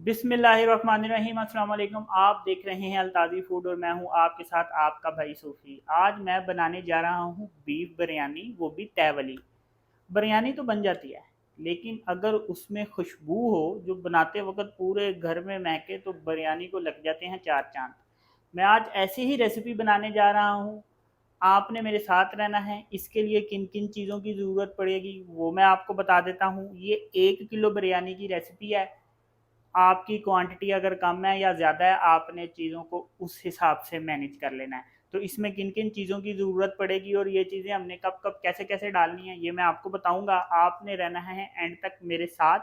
बिस्मिल्लाहिर्रहमानिर्रहीम। अस्सलाम वालेकुम। आप देख रहे हैं अलताज़ी फूड और मैं हूं आपके साथ आपका भाई सूफ़ी। आज मैं बनाने जा रहा हूं बीफ बिरयानी, वो भी तय वाली। बिरयानी तो बन जाती है, लेकिन अगर उसमें खुशबू हो जो बनाते वक्त पूरे घर में महके तो बिरयानी को लग जाते हैं चार चांद। मैं आज ऐसी ही रेसिपी बनाने जा रहा हूँ। आपने मेरे साथ रहना है। इसके लिए किन किन चीज़ों की ज़रूरत पड़ेगी वो मैं आपको बता देता हूँ। ये 1 किलो बिरयानी की रेसिपी है। आपकी क्वांटिटी अगर कम है या ज़्यादा है, आपने चीज़ों को उस हिसाब से मैनेज कर लेना है। तो इसमें किन किन चीज़ों की ज़रूरत पड़ेगी और ये चीज़ें हमने कब कब कैसे कैसे डालनी है ये मैं आपको बताऊंगा। आपने रहना है एंड तक मेरे साथ।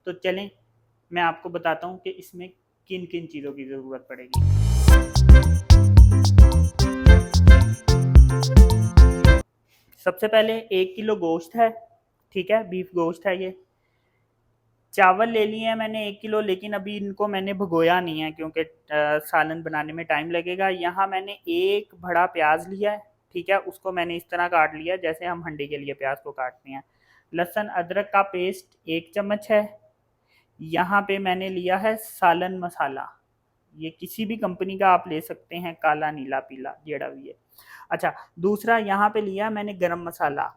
तो चलें, मैं आपको बताता हूँ कि इसमें किन किन चीज़ों की ज़रूरत पड़ेगी। सबसे पहले 1 किलो गोश्त है, ठीक है, बीफ गोश्त है ये। चावल ले लिए हैं मैंने 1 किलो, लेकिन अभी इनको मैंने भिगोया नहीं है क्योंकि सालन बनाने में टाइम लगेगा। यहाँ मैंने एक बड़ा प्याज लिया है, ठीक है, उसको मैंने इस तरह काट लिया जैसे हम हंडी के लिए प्याज को काटते हैं। लहसुन अदरक का पेस्ट 1 चम्मच है। यहाँ पे मैंने लिया है सालन मसाला, ये किसी भी कंपनी का आप ले सकते हैं, काला नीला पीला जेड़ा भी है। अच्छा, दूसरा यहाँ पे लिया मैंने गरम मसाला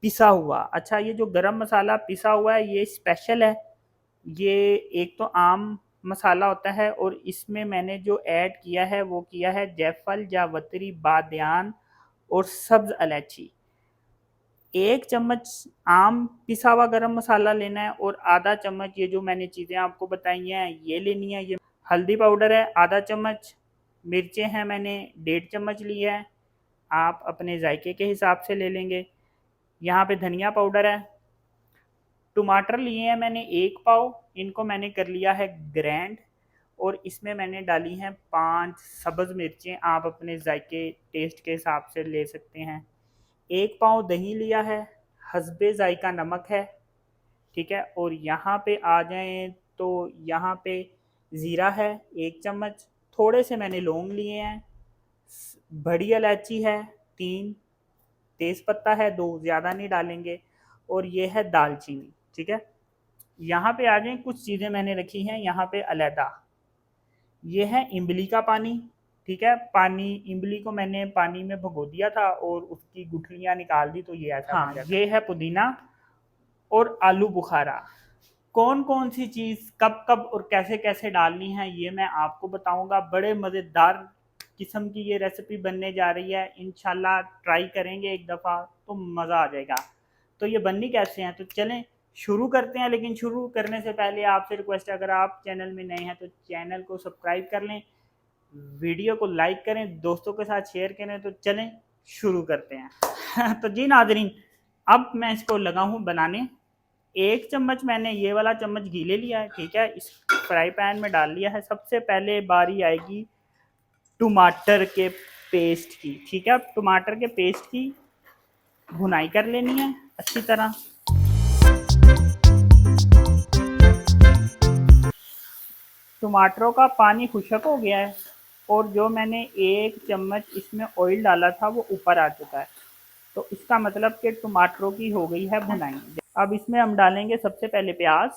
पिसा हुआ। अच्छा, ये जो गरम मसाला पिसा हुआ है ये स्पेशल है। ये एक तो आम मसाला होता है और इसमें मैंने जो ऐड किया है वो किया है जायफल, जावित्री, बादियान और सब्ज इलायची। 1 चम्मच आम पिसा हुआ गरम मसाला लेना है और आधा चम्मच ये जो मैंने चीज़ें आपको बताई हैं ये लेनी है। ये हल्दी पाउडर है आधा चम्मच। मिर्चें हैं मैंने 1.5 चम्मच ली है, आप अपने जायके के हिसाब से ले लेंगे। यहाँ पे धनिया पाउडर है। टमाटर लिए हैं मैंने 1 पाव, इनको मैंने कर लिया है ग्रैंड। और इसमें मैंने डाली हैं 5 सब्ज़ मिर्चें, आप अपने जायके टेस्ट के हिसाब से ले सकते हैं। 1 पाव दही लिया है, हस्बे जायका नमक है, ठीक है। और यहाँ पे आ जाएं तो यहाँ पे ज़ीरा है 1 चम्मच, थोड़े से मैंने लौंग लिए हैं, बड़ी इलायची है 3, तेज़पत्ता है 2, ज़्यादा नहीं डालेंगे, और ये है दालचीनी, ठीक है। यहाँ पे आ जाएं, कुछ चीज़ें मैंने रखी हैं यहाँ पे अलहदा। ये है इमली का पानी, ठीक है। पानी, इमली को मैंने पानी में भिगो दिया था और उसकी गुठलियाँ निकाल दी तो ये ऐसा बन जाता है। ये है पुदीना और आलू बुखारा। कौन कौन सी चीज़ कब कब और कैसे कैसे डालनी है ये मैं आपको बताऊंगा। बड़े मज़ेदार किस्म की ये रेसिपी बनने जा रही है, इंशाल्लाह ट्राई करेंगे एक दफ़ा तो मज़ा आ जाएगा। तो ये बननी कैसे हैं, तो चलें शुरू करते हैं। लेकिन शुरू करने से पहले आपसे रिक्वेस्ट है, अगर आप चैनल में नए हैं तो चैनल को सब्सक्राइब कर लें, वीडियो को लाइक करें, दोस्तों के साथ शेयर करें। तो चलें शुरू करते हैं। तो जी नाजरीन, अब मैं इसको लगा हूँ बनाने। 1 चम्मच मैंने ये वाला चम्मच घी ले लिया है, ठीक है, इस फ्राई पैन में डाल लिया है। सबसे पहले बारी आएगी टमाटर के पेस्ट की, ठीक है। टमाटर के पेस्ट की भुनाई कर लेनी है अच्छी तरह। टमाटरों का पानी खुशक हो गया है और जो मैंने 1 चम्मच इसमें ऑयल डाला था वो ऊपर आ चुका है, तो इसका मतलब कि टमाटरों की हो गई है भुनाई। अब इसमें हम डालेंगे सबसे पहले प्याज।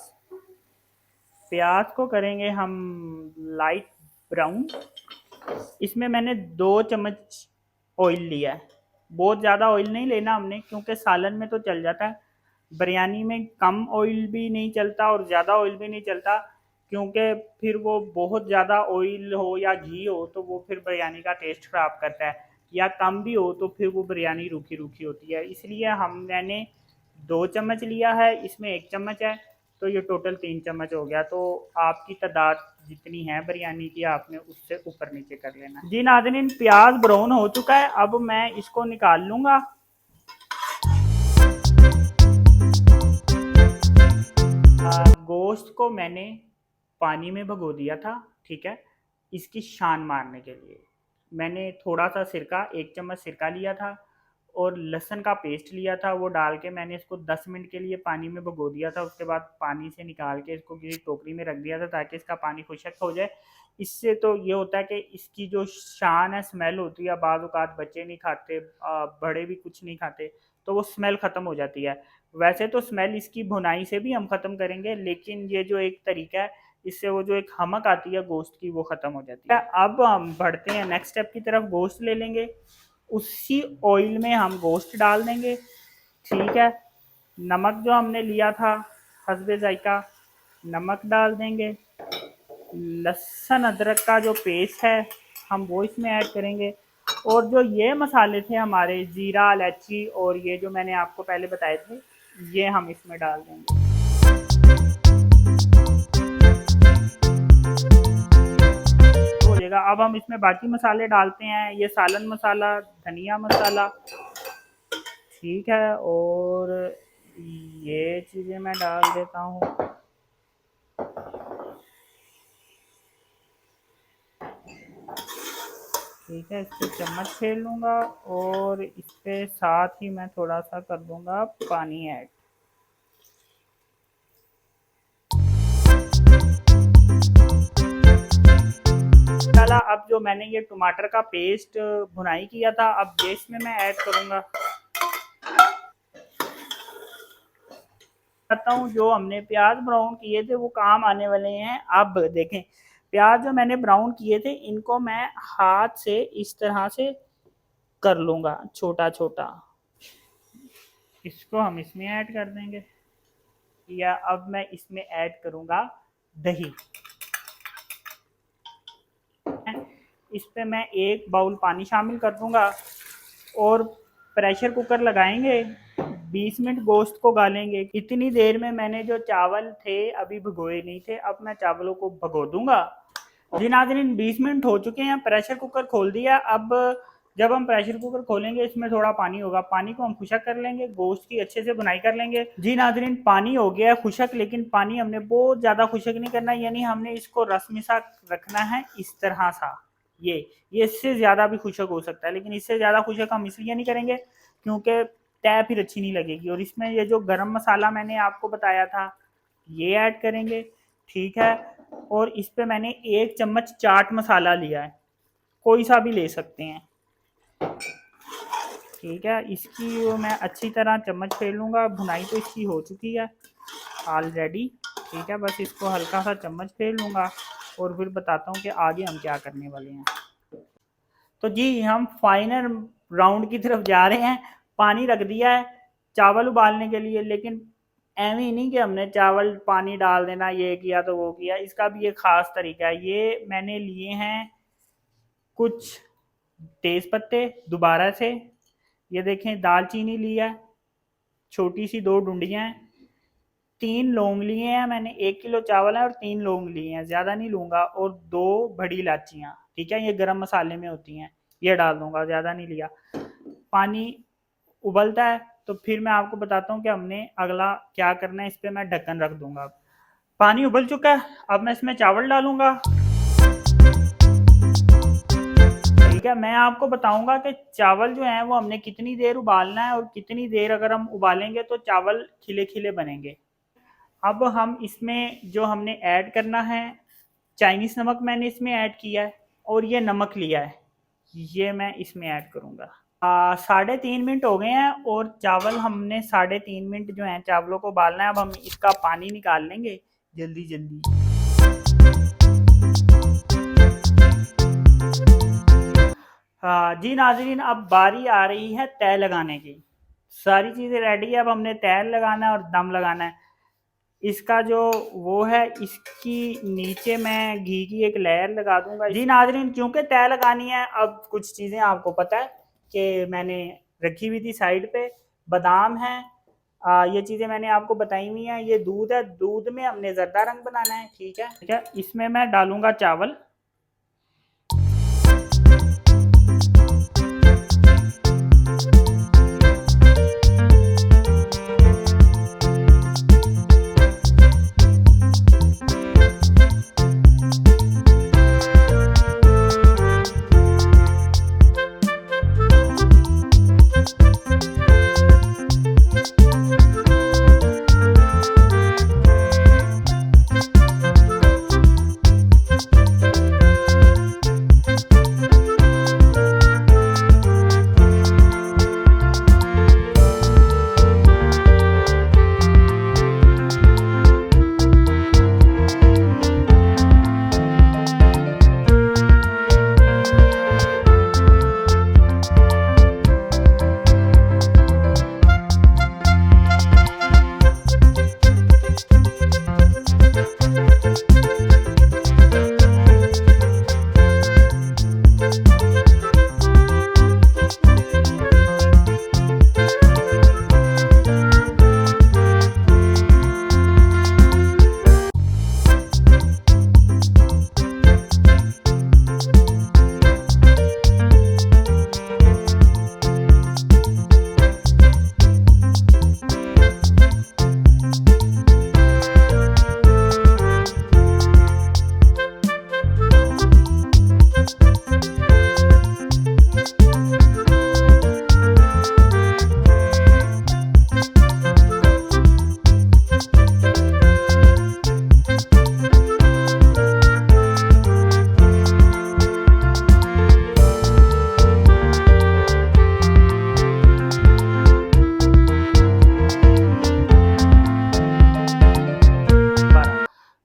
प्याज को करेंगे हम लाइट ब्राउन। इसमें मैंने 2 चम्मच ऑयल लिया है, बहुत ज़्यादा ऑयल नहीं लेना हमने क्योंकि सालन में तो चल जाता है, बिरयानी में कम ऑयल भी नहीं चलता और ज़्यादा ऑयल भी नहीं चलता, क्योंकि फिर वो बहुत ज़्यादा ऑयल हो या घी हो तो वो फिर बिरयानी का टेस्ट ख़राब करता है, या कम भी हो तो फिर वो बिरयानी रूखी रूखी होती है। इसलिए मैंने 2 चम्मच लिया है, इसमें 1 चम्मच है, तो ये टोटल 3 चम्मच हो गया। तो आपकी तादाद जितनी है बिरयानी की आपने उससे ऊपर नीचे कर लेना। जी नाज़रीन, प्याज ब्राउन हो चुका है, अब मैं इसको निकाल लूँगा। गोश्त को मैंने पानी में भिगो दिया था, ठीक है, इसकी शान मारने के लिए। मैंने थोड़ा सा सिरका, 1 चम्मच सिरका लिया था और लहसुन का पेस्ट लिया था, वो डाल के मैंने इसको 10 मिनट के लिए पानी में भिगो दिया था। उसके बाद पानी से निकाल के इसको किसी टोकरी में रख दिया था ताकि इसका पानी खुशक हो जाए। इससे तो ये होता है कि इसकी जो शान है, स्मेल होती है, बाज़ औक़ात बच्चे नहीं खाते, बड़े भी कुछ नहीं खाते, तो वो स्मेल ख़त्म हो जाती है। वैसे तो स्मेल इसकी भुनाई से भी हम ख़त्म करेंगे, लेकिन ये जो एक तरीका है इससे वो जो एक हमक आती है गोश्त की वो ख़त्म हो जाती है। अब हम बढ़ते हैं नेक्स्ट स्टेप की तरफ। गोश्त ले लेंगे, उसी ऑयल में हम गोश्त डाल देंगे, ठीक है। नमक जो हमने लिया था हस्बे जायका, नमक डाल देंगे। लहसुन अदरक का जो पेस्ट है हम वो इसमें ऐड करेंगे। और जो ये मसाले थे हमारे, ज़ीरा, इलायची और ये जो मैंने आपको पहले बताए थे, ये हम इसमें डाल देंगे। हो जाएगा। अब हम इसमें बाकी मसाले डालते हैं, ये सालन मसाला, धनिया मसाला, ठीक है। और ये चीज़ें मैं डाल देता हूँ। ठीक है, इस पर चम्मच फेर लूँगा और इस पे साथ ही मैं थोड़ा सा कर दूँगा पानी ऐड। डाला। अब जो मैंने ये टमाटर का पेस्ट भुनाई किया था, अब ये इसमें मैं ऐड करूँगा। कहता हूँ जो हमने प्याज ब्राउन किए थे वो काम आने वाले हैं। अब देखें, प्याज जो मैंने ब्राउन किए थे इनको मैं हाथ से इस तरह से कर लूँगा छोटा छोटा। इसको हम इसमें ऐड कर देंगे। या अब मैं इसमें ऐड करूँगा दही। इस पे मैं 1 बाउल पानी शामिल कर दूँगा और प्रेशर कुकर लगाएंगे, 20 मिनट गोश्त को गालेंगे। इतनी देर में मैंने जो चावल थे अभी भिगोए नहीं थे, अब मैं चावलों को भगो दूंगा। जी नाज़रीन, 20 मिनट हो चुके हैं, प्रेशर कुकर खोल दिया। अब जब हम प्रेशर कुकर खोलेंगे इसमें थोड़ा पानी होगा, पानी को हम खुशक कर लेंगे, गोश्त की अच्छे से बुनाई कर लेंगे। जी नाज़रीन, पानी हो गया है खुशक, लेकिन पानी हमने बहुत ज़्यादा खुशक नहीं करना, यानी हमने इसको रसमिसा रखना है इस तरह सा। ये इससे ज़्यादा भी खुशक हो सकता है, लेकिन इससे ज़्यादा खुशक हम इसलिए नहीं करेंगे क्योंकि तय फिर अच्छी नहीं लगेगी। और इसमें ये जो गरम मसाला मैंने आपको बताया था ये ऐड करेंगे, ठीक है। और इस पे मैंने 1 चम्मच चाट मसाला लिया है, कोई सा भी ले सकते हैं, ठीक है। इसकी वो मैं अच्छी तरह चम्मच फेर लूँगा। भुनाई तो इसकी हो चुकी है ऑलरेडी, ठीक है। बस इसको हल्का सा चम्मच फेर लूँगा और फिर बताता हूँ कि आगे हम क्या करने वाले हैं। तो जी हम फाइनल राउंड की तरफ जा रहे हैं। पानी रख दिया है चावल उबालने के लिए, लेकिन ऐਵੇਂ ही नहीं कि हमने चावल पानी डाल देना, ये किया तो वो किया। इसका भी एक ख़ास तरीका है। ये मैंने लिए हैं कुछ तेज़ पत्ते दोबारा से, ये देखें, दालचीनी लिया है, छोटी सी 2 डुंडियाँ हैं, 3 लौंग लिए हैं मैंने। 1 किलो चावल है और 3 लौंग लिए हैं, ज़्यादा नहीं लूँगा। और 2 बड़ी इलायचियाँ, ठीक है, ये गरम मसाले में होती हैं, ये डाल दूँगा, ज़्यादा नहीं लिया। पानी उबलता है तो फिर मैं आपको बताता हूँ कि हमने अगला क्या करना है। इस पर मैं ढक्कन रख दूँगा। पानी उबल चुका है, अब मैं इसमें चावल डालूँगा, ठीक है। मैं आपको बताऊँगा कि चावल जो हैं वो हमने कितनी देर उबालना है, और कितनी देर अगर हम उबालेंगे तो चावल खिले खिले बनेंगे। अब हम इसमें जो हमने ऐड करना है, चाइनीज़ नमक मैंने इसमें ऐड किया है, और ये नमक लिया है, ये मैं इसमें ऐड करूँगा। 3.5 मिनट हो गए हैं और चावल हमने 3.5 मिनट जो है चावलों को उबालना है। अब हम इसका पानी निकाल लेंगे जल्दी जल्दी। जी नाजरीन, अब बारी आ रही है तय लगाने की। सारी चीज़ें रेडी है, अब हमने तय लगाना है और दम लगाना है। इसका जो वो है, इसकी नीचे मैं घी की एक लेयर लगा दूंगा। जी नाजरीन, क्योंकि तय लगानी है, अब कुछ चीज़ें आपको पता है कि मैंने रखी हुई थी साइड पे। बादाम है, ये चीज़ें मैंने आपको बताई हुई हैं। ये दूध है, दूध में हमने ज़रदा रंग बनाना है, ठीक है, ठीक है। इसमें मैं डालूंगा चावल,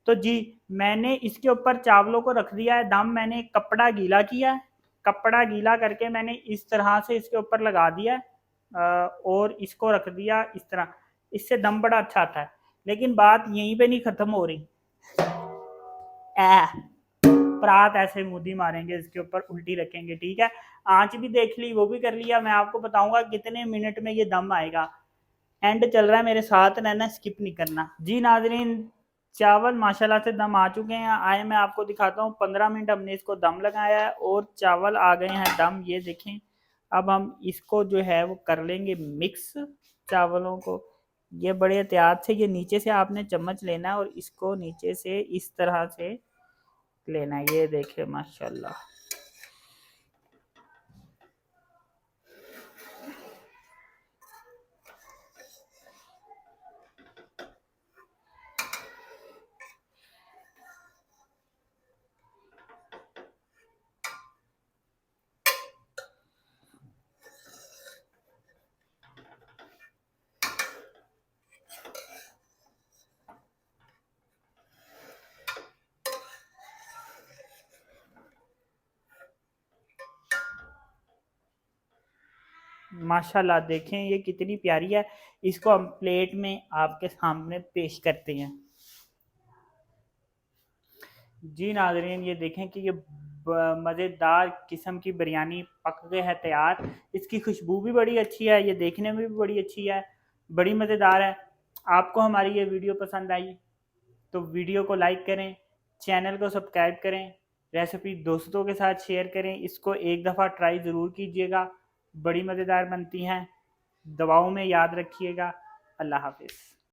तो जी मैंने इसके ऊपर चावलों को रख दिया है दम। मैंने कपड़ा गीला किया है, कपड़ा गीला करके मैंने इस तरह से इसके ऊपर लगा दिया है और इसको रख दिया इस तरह। इससे दम बड़ा अच्छा आता है। लेकिन बात यहीं पे नहीं खत्म हो रही। परात ऐसे मुद्दी मारेंगे इसके ऊपर, उल्टी रखेंगे, ठीक है। आंच भी देख ली, वो भी कर लिया। मैं आपको बताऊंगा कितने मिनट में ये दम आएगा। एंड चल रहा है, मेरे साथ रहना, स्किप नहीं करना। जी नाजरीन, चावल माशाल्लाह से दम आ चुके हैं। आए मैं आपको दिखाता हूँ। 15 मिनट हमने इसको दम लगाया है और चावल आ गए हैं दम, ये देखें। अब हम इसको जो है वो कर लेंगे मिक्स चावलों को। ये बड़े एहतियात से, ये नीचे से आपने चम्मच लेना है और इसको नीचे से इस तरह से लेना है। ये देखे माशाल्लाह। माशाल्लाह देखें ये कितनी प्यारी है। इसको हम प्लेट में आपके सामने पेश करते हैं। जी नाजरीन, ये देखें कि ये मज़ेदार किस्म की बिरयानी पक गई है तैयार। इसकी खुशबू भी बड़ी अच्छी है, ये देखने में भी बड़ी अच्छी है, बड़ी मज़ेदार है। आपको हमारी ये वीडियो पसंद आई तो वीडियो को लाइक करें, चैनल को सब्सक्राइब करें, रेसिपी दोस्तों के साथ शेयर करें। इसको एक दफ़ा ट्राई ज़रूर कीजिएगा, बड़ी मज़ेदार बनती हैं। दवाओं में याद रखिएगा। अल्लाह हाफिज़।